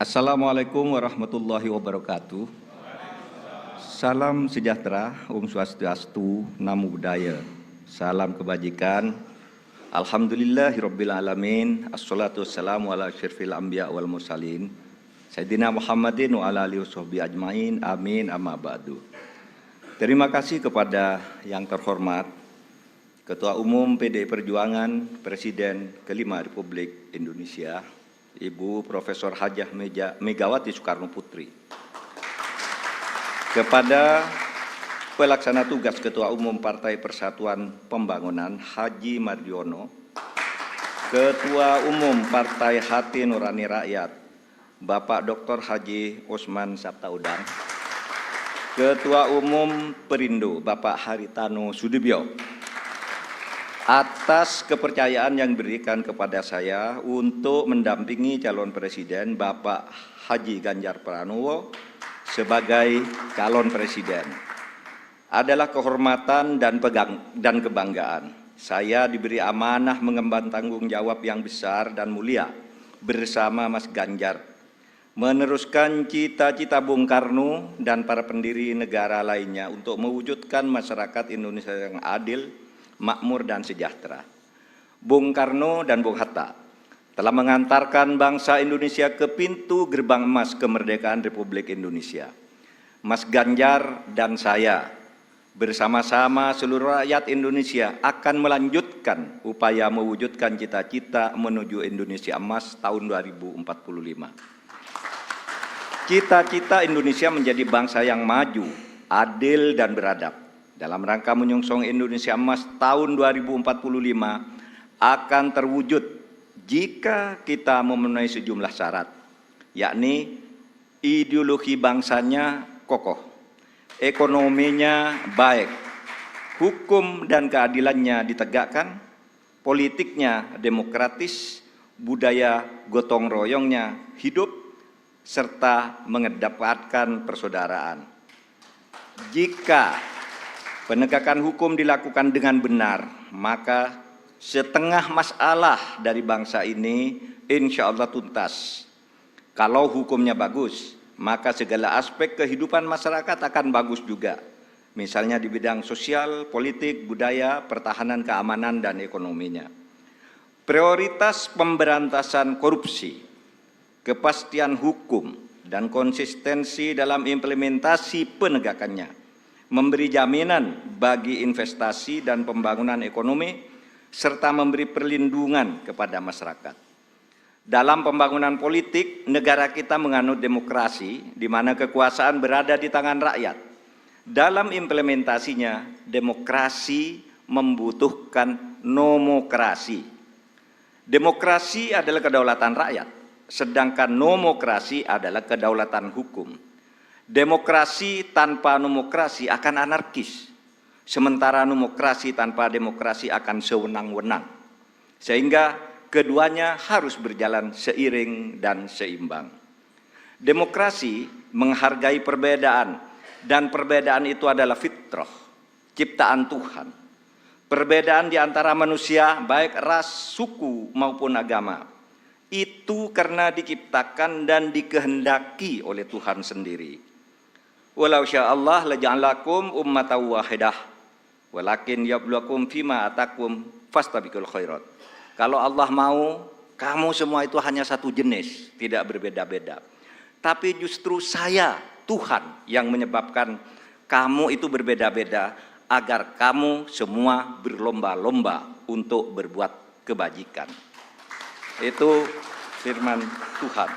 Assalamualaikum warahmatullahi wabarakatuh. Salam sejahtera, Om Swastiastu, Namo Buddhaya. Salam kebajikan. Alhamdulillahirabbil alamin. Assalatu wassalamu ala asyrafil anbiya wal mursalin. Sayyidina Muhammadin wa ala alihi washabbihi ajmain. Amin amma ba'du. Terima kasih kepada yang terhormat Ketua Umum PDI Perjuangan, Presiden kelima Republik Indonesia, Ibu Profesor Hajah Megawati Soekarno Putri. Kepada Pelaksana Tugas Ketua Umum Partai Persatuan Pembangunan Haji Mardiono, Ketua Umum Partai Hati Nurani Rakyat Bapak Dr. Haji Osman Sabtaudang, Ketua Umum Perindo Bapak Haritano Sudibyo, atas kepercayaan yang diberikan kepada saya untuk mendampingi calon presiden Bapak Haji Ganjar Pranowo sebagai calon presiden. Adalah kehormatan dan kebanggaan. Saya diberi amanah mengemban tanggung jawab yang besar dan mulia bersama Mas Ganjar, meneruskan cita-cita Bung Karno dan para pendiri negara lainnya untuk mewujudkan masyarakat Indonesia yang adil, makmur dan sejahtera. Bung Karno dan Bung Hatta telah mengantarkan bangsa Indonesia ke pintu gerbang emas kemerdekaan Republik Indonesia. Mas Ganjar dan saya bersama-sama seluruh rakyat Indonesia akan melanjutkan upaya mewujudkan cita-cita menuju Indonesia emas tahun 2045. Cita-cita Indonesia menjadi bangsa yang maju, adil dan beradab. Dalam rangka menyongsong Indonesia Emas tahun 2045 akan terwujud jika kita memenuhi sejumlah syarat, yakni ideologi bangsanya kokoh, ekonominya baik, hukum dan keadilannya ditegakkan, politiknya demokratis, budaya gotong royongnya hidup, serta mengedepankan persaudaraan. Jika penegakan hukum dilakukan dengan benar, maka setengah masalah dari bangsa ini insya Allah tuntas. Kalau hukumnya bagus, maka segala aspek kehidupan masyarakat akan bagus juga. Misalnya di bidang sosial, politik, budaya, pertahanan, keamanan, dan ekonominya. Prioritas pemberantasan korupsi, kepastian hukum, dan konsistensi dalam implementasi penegakannya, memberi jaminan bagi investasi dan pembangunan ekonomi, serta memberi perlindungan kepada masyarakat. Dalam pembangunan politik, negara kita menganut demokrasi, di mana kekuasaan berada di tangan rakyat. Dalam implementasinya, demokrasi membutuhkan nomokrasi. Demokrasi adalah kedaulatan rakyat, sedangkan nomokrasi adalah kedaulatan hukum. Demokrasi tanpa nomokrasi akan anarkis, sementara nomokrasi tanpa demokrasi akan sewenang-wenang. Sehingga keduanya harus berjalan seiring dan seimbang. Demokrasi menghargai perbedaan, dan perbedaan itu adalah fitrah, ciptaan Tuhan. Perbedaan di antara manusia, baik ras, suku maupun agama, itu karena diciptakan dan dikehendaki oleh Tuhan sendiri. Walau sya'allah laja'alakum ummatan wahidah, walakin yabluwakum fima atakum fastabiqul khairat. Kalau Allah mau, kamu semua itu hanya satu jenis, tidak berbeda-beda. Tapi justru saya, Tuhan, yang menyebabkan kamu itu berbeda-beda, agar kamu semua berlomba-lomba untuk berbuat kebajikan. Itu firman Tuhan.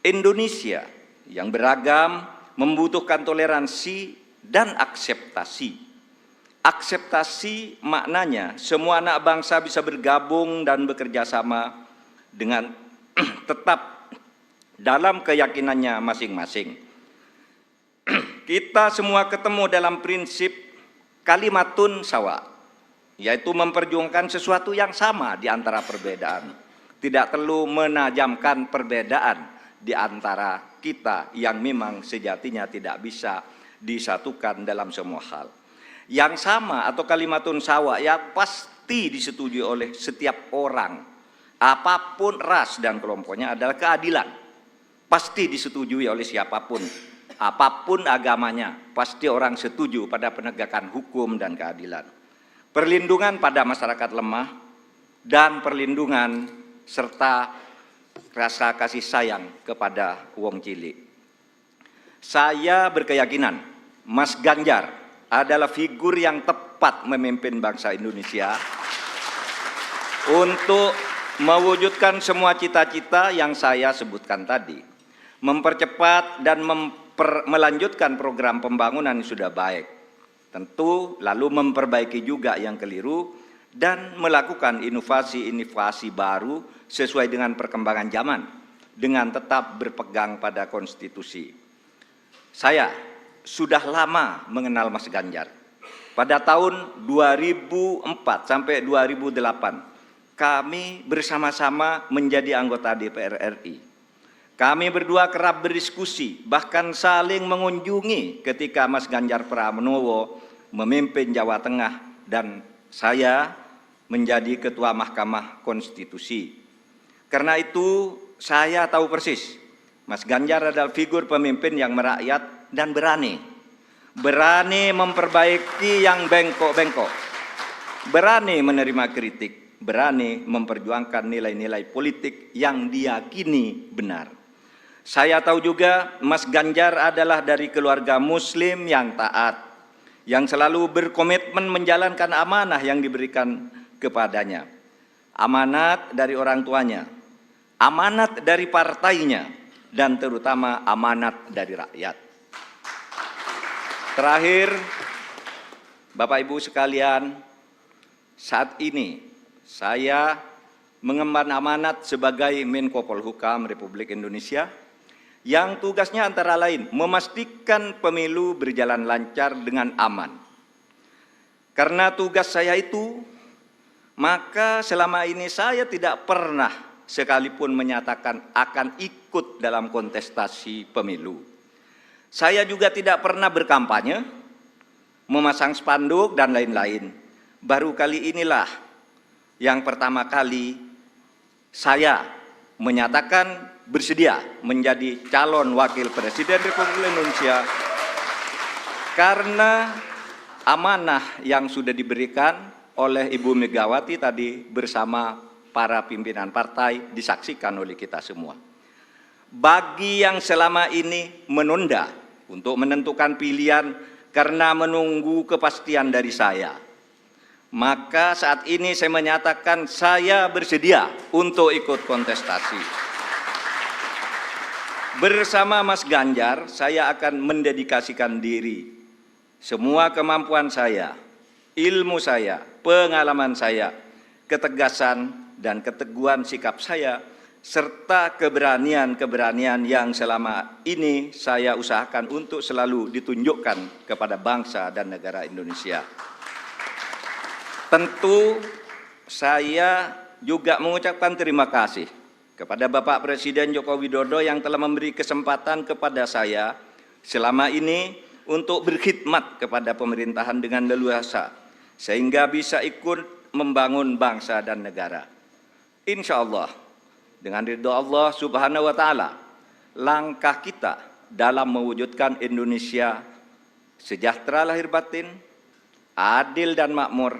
Indonesia yang beragam membutuhkan toleransi dan akseptasi. Akseptasi maknanya semua anak bangsa bisa bergabung dan bekerja sama dengan tetap dalam keyakinannya masing-masing. Kita semua ketemu dalam prinsip kalimatun sawa, yaitu memperjuangkan sesuatu yang sama di antara perbedaan. Tidak perlu menajamkan perbedaan di antara kita yang memang sejatinya tidak bisa disatukan dalam semua hal. Yang sama atau kalimatun sawa ya pasti disetujui oleh setiap orang, apapun ras dan kelompoknya, adalah keadilan. pasti disetujui oleh siapapun, apapun agamanya, pasti orang setuju pada penegakan hukum dan keadilan, perlindungan pada masyarakat lemah, dan perlindungan serta rasa kasih sayang kepada wong cilik. Saya berkeyakinan Mas Ganjar adalah figur yang tepat memimpin bangsa Indonesia untuk mewujudkan semua cita-cita yang saya sebutkan tadi, mempercepat dan melanjutkan program pembangunan yang sudah baik, tentu lalu memperbaiki juga yang keliru dan melakukan inovasi-inovasi baru sesuai dengan perkembangan zaman dengan tetap berpegang pada konstitusi. Saya sudah lama mengenal Mas Ganjar. Pada tahun 2004 sampai 2008 kami bersama-sama menjadi anggota DPR RI. Kami berdua kerap berdiskusi, bahkan saling mengunjungi ketika Mas Ganjar Pranowo memimpin Jawa Tengah dan saya menjadi Ketua Mahkamah Konstitusi. Karena itu saya tahu persis, Mas Ganjar adalah figur pemimpin yang merakyat dan berani memperbaiki yang bengkok-bengkok, berani menerima kritik, berani memperjuangkan nilai-nilai politik yang diyakini benar. Saya tahu juga Mas Ganjar adalah dari keluarga Muslim yang taat, yang selalu berkomitmen menjalankan amanah yang diberikan kepadanya. Amanat dari orang tuanya, amanat dari partainya, dan terutama amanat dari rakyat. Terakhir, Bapak Ibu sekalian, saat ini saya mengemban amanat sebagai Menko Polhukam Republik Indonesia yang tugasnya antara lain memastikan pemilu berjalan lancar dengan aman. Karena tugas saya itu, maka selama ini saya tidak pernah sekalipun menyatakan akan ikut dalam kontestasi pemilu. Saya juga tidak pernah berkampanye, memasang spanduk dan lain-lain. Baru kali inilah yang pertama kali saya menyatakan bersedia menjadi calon wakil presiden Republik Indonesia karena amanah yang sudah diberikan oleh Ibu Megawati tadi bersama para pimpinan partai disaksikan oleh kita semua. Bagi yang selama ini menunda untuk menentukan pilihan karena menunggu kepastian dari saya, maka saat ini saya menyatakan saya bersedia untuk ikut kontestasi. Bersama Mas Ganjar, saya akan mendedikasikan diri, semua kemampuan saya, ilmu saya, pengalaman saya, ketegasan dan keteguhan sikap saya, serta keberanian-keberanian yang selama ini saya usahakan untuk selalu ditunjukkan kepada bangsa dan negara Indonesia. Tentu saya juga mengucapkan terima kasih kepada Bapak Presiden Joko Widodo yang telah memberi kesempatan kepada saya selama ini untuk berkhidmat kepada pemerintahan dengan leluasa, sehingga bisa ikut membangun bangsa dan negara. Insya Allah, dengan ridho Allah Subhanahu wa Ta'ala, langkah kita dalam mewujudkan Indonesia sejahtera lahir batin, adil dan makmur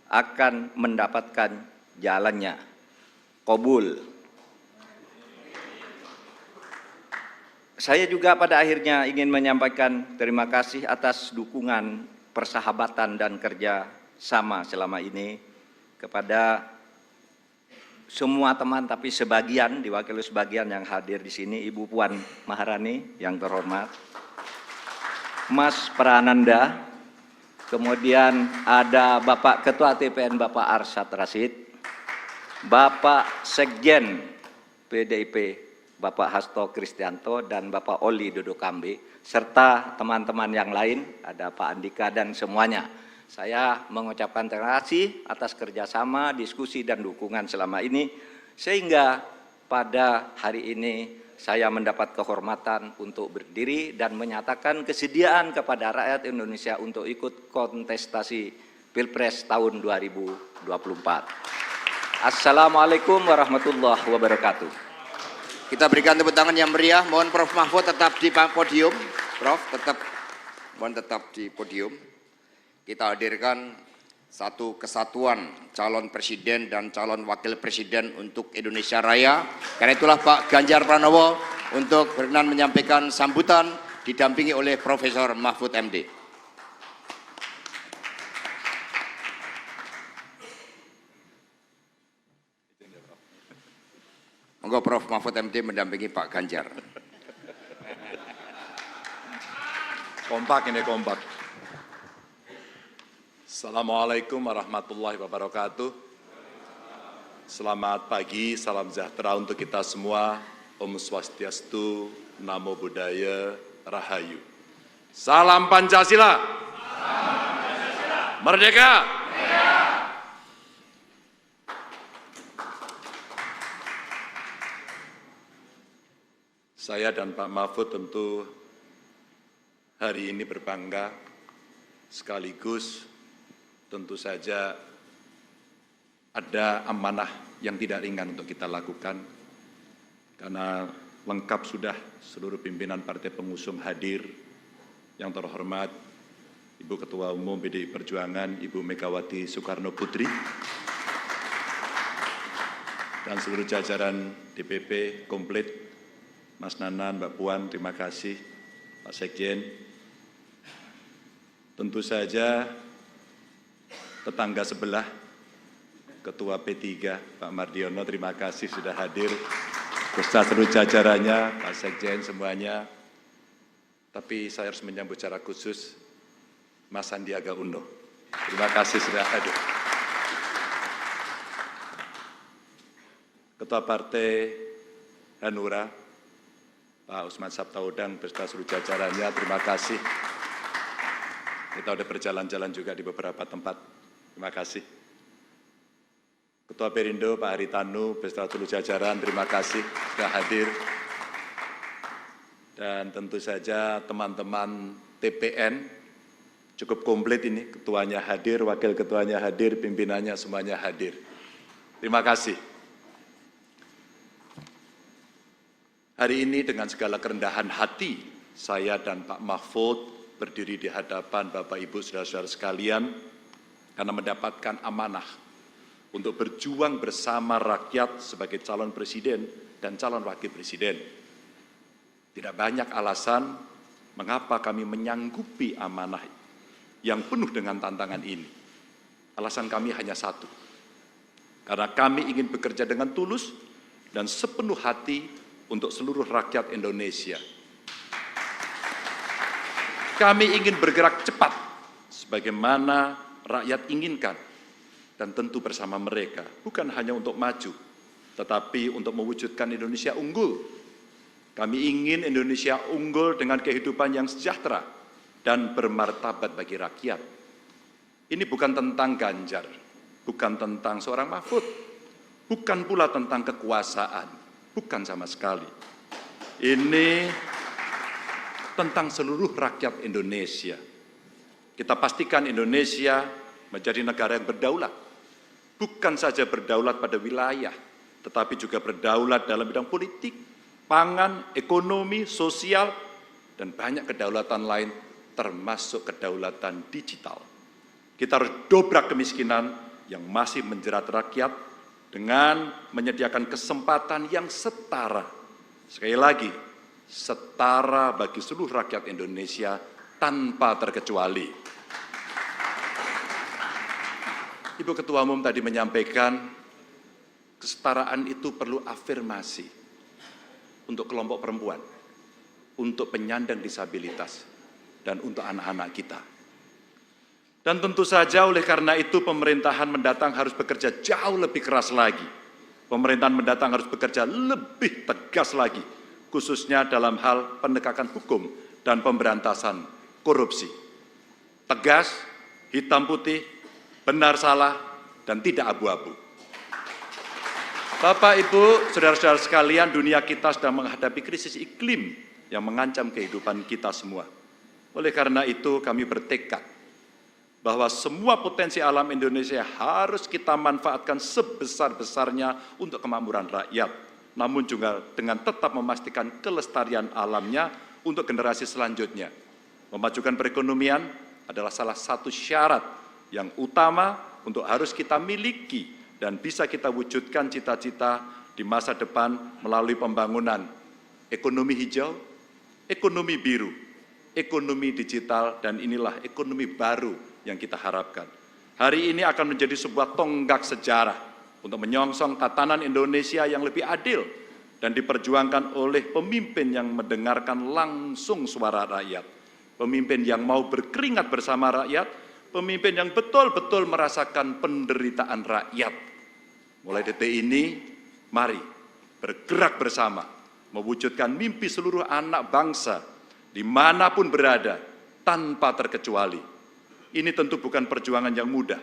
akan mendapatkan jalannya. Qabul. Saya juga pada akhirnya ingin menyampaikan terima kasih atas dukungan, persahabatan dan kerja sama selama ini kepada semua teman, tapi sebagian, diwakili sebagian yang hadir di sini, Ibu Puan Maharani yang terhormat, Mas Prananda, kemudian ada Bapak Ketua TPN Bapak Arsyad Rashid, Bapak Sekjen PDIP Bapak Hasto Kristianto dan Bapak Oli Dodo Kambe, serta teman-teman yang lain, ada Pak Andika dan semuanya. Saya mengucapkan terima kasih atas kerjasama, diskusi, dan dukungan selama ini, sehingga pada hari ini saya mendapat kehormatan untuk berdiri dan menyatakan kesediaan kepada rakyat Indonesia untuk ikut kontestasi Pilpres tahun 2024. Assalamualaikum warahmatullahi wabarakatuh. Kita berikan tepuk tangan yang meriah. Mohon Prof. Mahfud tetap di podium. Prof, mohon tetap di podium. Kita hadirkan satu kesatuan calon presiden dan calon wakil presiden untuk Indonesia Raya. Karena itulah Pak Ganjar Pranowo untuk berkenan menyampaikan sambutan didampingi oleh Profesor Mahfud MD. Monggo Prof. Mahfud MD mendampingi Pak Ganjar. Kompak ini kompak. Assalamualaikum warahmatullahi wabarakatuh. Selamat pagi, salam sejahtera untuk kita semua. Om Swastiastu, Namo Buddhaya, Rahayu. Salam Pancasila. Merdeka. Saya dan Pak Mahfud tentu hari ini berbangga, sekaligus tentu saja ada amanah yang tidak ringan untuk kita lakukan, karena lengkap sudah seluruh pimpinan partai pengusung hadir, yang terhormat Ibu Ketua Umum PDI Perjuangan, Ibu Megawati Soekarno Putri, dan seluruh jajaran DPP komplit, Mas Nanan, Mbak Puan, terima kasih, Pak Sekjen. Tentu saja tetangga sebelah, Ketua P3, Pak Mardiono, terima kasih sudah hadir, beserta seluruh jajarannya, Pak Sekjen semuanya. Tapi saya harus menyambut secara khusus Mas Sandiaga Uno. Terima kasih sudah hadir. Ketua Partai Hanura, Pak Usman Sabtaudang beserta seluruh jajarannya, terima kasih. Kita sudah berjalan-jalan juga di beberapa tempat, terima kasih. Ketua Perindo, Pak Haritanu beserta seluruh jajaran, terima kasih sudah hadir. Dan tentu saja teman-teman TPN, cukup komplit ini, ketuanya hadir, wakil ketuanya hadir, pimpinannya semuanya hadir. Terima kasih. Hari ini dengan segala kerendahan hati, saya dan Pak Mahfud berdiri di hadapan Bapak Ibu saudara-saudara sekalian karena mendapatkan amanah untuk berjuang bersama rakyat sebagai calon presiden dan calon wakil presiden. Tidak banyak alasan mengapa kami menyanggupi amanah yang penuh dengan tantangan ini. Alasan kami hanya satu, karena kami ingin bekerja dengan tulus dan sepenuh hati untuk seluruh rakyat Indonesia. Kami ingin bergerak cepat sebagaimana rakyat inginkan dan tentu bersama mereka, bukan hanya untuk maju, tetapi untuk mewujudkan Indonesia unggul. Kami ingin Indonesia unggul dengan kehidupan yang sejahtera dan bermartabat bagi rakyat. Ini bukan tentang Ganjar, bukan tentang seorang Mahfud, bukan pula tentang kekuasaan. Bukan sama sekali. Ini tentang seluruh rakyat Indonesia. Kita pastikan Indonesia menjadi negara yang berdaulat. Bukan saja berdaulat pada wilayah, tetapi juga berdaulat dalam bidang politik, pangan, ekonomi, sosial, dan banyak kedaulatan lain, termasuk kedaulatan digital. Kita harus dobrak kemiskinan yang masih menjerat rakyat, dengan menyediakan kesempatan yang setara. Sekali lagi, setara bagi seluruh rakyat Indonesia tanpa terkecuali. Ibu Ketua Umum tadi menyampaikan, kesetaraan itu perlu afirmasi untuk kelompok perempuan, untuk penyandang disabilitas, dan untuk anak-anak kita. Dan tentu saja oleh karena itu pemerintahan mendatang harus bekerja jauh lebih keras lagi. Pemerintahan mendatang harus bekerja lebih tegas lagi, khususnya dalam hal penegakan hukum dan pemberantasan korupsi. Tegas, hitam putih, benar salah, dan tidak abu-abu. Bapak, Ibu, saudara-saudara sekalian, dunia kita sedang menghadapi krisis iklim yang mengancam kehidupan kita semua. Oleh karena itu kami bertekad bahwa semua potensi alam Indonesia harus kita manfaatkan sebesar-besarnya untuk kemakmuran rakyat. namun juga dengan tetap memastikan kelestarian alamnya untuk generasi selanjutnya. Memajukan perekonomian adalah salah satu syarat yang utama untuk harus kita miliki dan bisa kita wujudkan cita-cita di masa depan melalui pembangunan ekonomi hijau, ekonomi biru, ekonomi digital, dan inilah ekonomi baru yang kita harapkan. Hari ini akan menjadi sebuah tonggak sejarah untuk menyongsong tatanan Indonesia yang lebih adil dan diperjuangkan oleh pemimpin yang mendengarkan langsung suara rakyat, pemimpin yang mau berkeringat bersama rakyat, pemimpin yang betul-betul merasakan penderitaan rakyat. Mulai detik ini, mari bergerak bersama, mewujudkan mimpi seluruh anak bangsa dimanapun berada, tanpa terkecuali. Ini tentu bukan perjuangan yang mudah.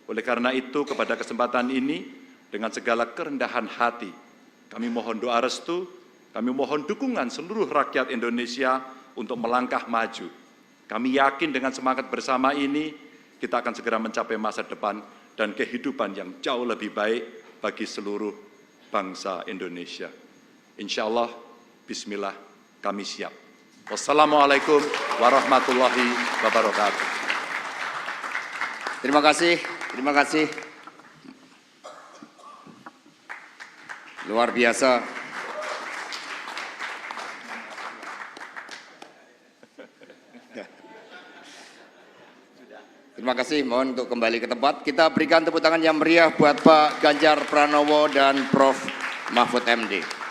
Oleh karena itu, kepada kesempatan ini, dengan segala kerendahan hati, kami mohon doa restu, kami mohon dukungan seluruh rakyat Indonesia untuk melangkah maju. Kami yakin dengan semangat bersama ini, kita akan segera mencapai masa depan dan kehidupan yang jauh lebih baik bagi seluruh bangsa Indonesia. Insya Allah, bismillah, kami siap. Wassalamualaikum warahmatullahi wabarakatuh. Terima kasih, terima kasih. Luar biasa. Terima kasih, mohon untuk kembali ke tempat. Kita berikan tepuk tangan yang meriah buat Pak Ganjar Pranowo dan Prof. Mahfud MD.